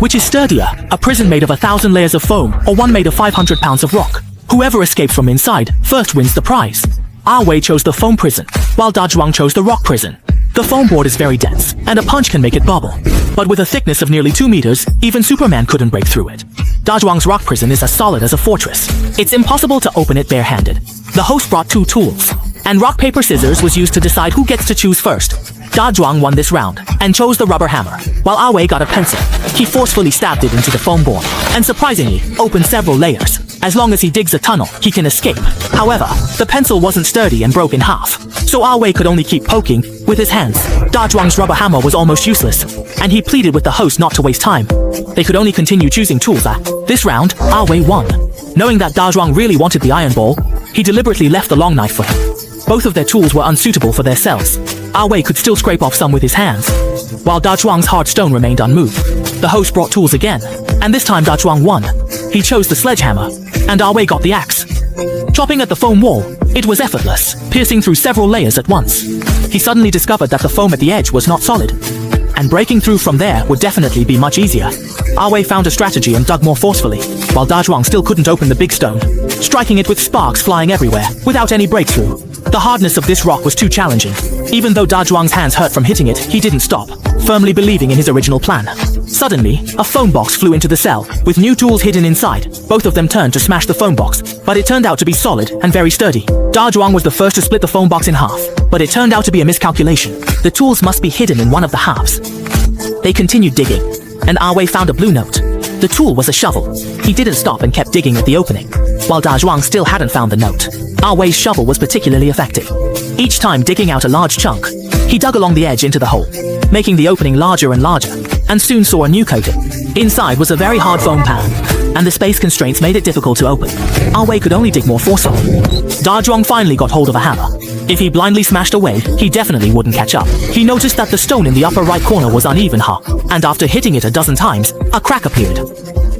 Which is sturdier, a prison made of 1,000 layers of foam or one made of 500 pounds of rock? Whoever escapes from inside first wins the prize. Ah Wei chose the foam prison, while Da Zhuang chose the rock prison. The foam board is very dense, and a punch can make it bubble. But with a thickness of nearly 2 meters, even Superman couldn't break through it. Da Zhuang's rock prison is as solid as a fortress. It's impossible to open it barehanded. The host brought 2 tools, and rock, paper, scissors was used to decide who gets to choose first. Da Zhuang won this round, and chose the rubber hammer, while Ah Wei got a pencil. He forcefully stabbed it into the foam board, and surprisingly, opened several layers. As long as he digs a tunnel, he can escape. However, the pencil wasn't sturdy and broke in half, so Ah Wei could only keep poking with his hands. Da Zhuang's rubber hammer was almost useless, and he pleaded with the host not to waste time. They could only continue choosing tools. This round, Ah Wei won. Knowing that Da Zhuang really wanted the iron ball, he deliberately left the long knife for him. Both of their tools were unsuitable for their cells. Ah Wei could still scrape off some with his hands, while Da Zhuang's hard stone remained unmoved. The host brought tools again, and this time Da Zhuang won. He chose the sledgehammer, and Ah Wei got the axe. Chopping at the foam wall, it was effortless, piercing through several layers at once. He suddenly discovered that the foam at the edge was not solid, and breaking through from there would definitely be much easier. Ah Wei found a strategy and dug more forcefully, while Da Zhuang still couldn't open the big stone, striking it with sparks flying everywhere, without any breakthrough. The hardness of this rock was too challenging. Even though Da Zhuang's hands hurt from hitting it, he didn't stop, firmly believing in his original plan. Suddenly, a foam box flew into the cell, with new tools hidden inside. Both of them turned to smash the foam box, but it turned out to be solid and very sturdy. Da Zhuang was the first to split the foam box in half, but it turned out to be a miscalculation. The tools must be hidden in one of the halves. They continued digging, and Ah Wei found a blue note. The tool was a shovel. He didn't stop and kept digging at the opening, while Da Zhuang still hadn't found the note. Ah Wei's shovel was particularly effective. Each time digging out a large chunk, he dug along the edge into the hole, making the opening larger and larger, and soon saw a new coating. Inside was a very hard foam pan, and the space constraints made it difficult to open. Ah Wei could only dig more forcefully. Da Zhuang finally got hold of a hammer. If he blindly smashed away, he definitely wouldn't catch up. He noticed that the stone in the upper right corner was uneven, and after hitting it a dozen times, a crack appeared.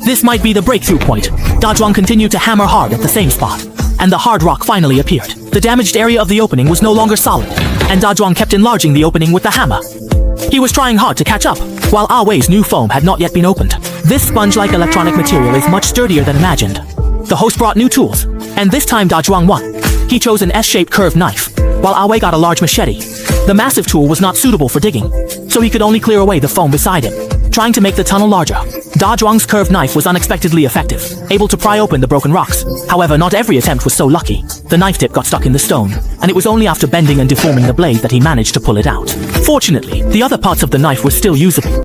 This might be the breakthrough point. Da Zhuang continued to hammer hard at the same spot, and the hard rock finally appeared. The damaged area of the opening was no longer solid, and Da Zhuang kept enlarging the opening with the hammer. He was trying hard to catch up, while Ah Wei's new foam had not yet been opened. This sponge-like electronic material is much sturdier than imagined. The host brought new tools, and this time Da Zhuang won. He chose an S-shaped curved knife, while Ah Wei got a large machete. The massive tool was not suitable for digging, so he could only clear away the foam beside him, trying to make the tunnel larger. Da Zhuang's curved knife was unexpectedly effective, able to pry open the broken rocks. However, not every attempt was so lucky. The knife tip got stuck in the stone, and it was only after bending and deforming the blade that he managed to pull it out. Fortunately, the other parts of the knife were still usable.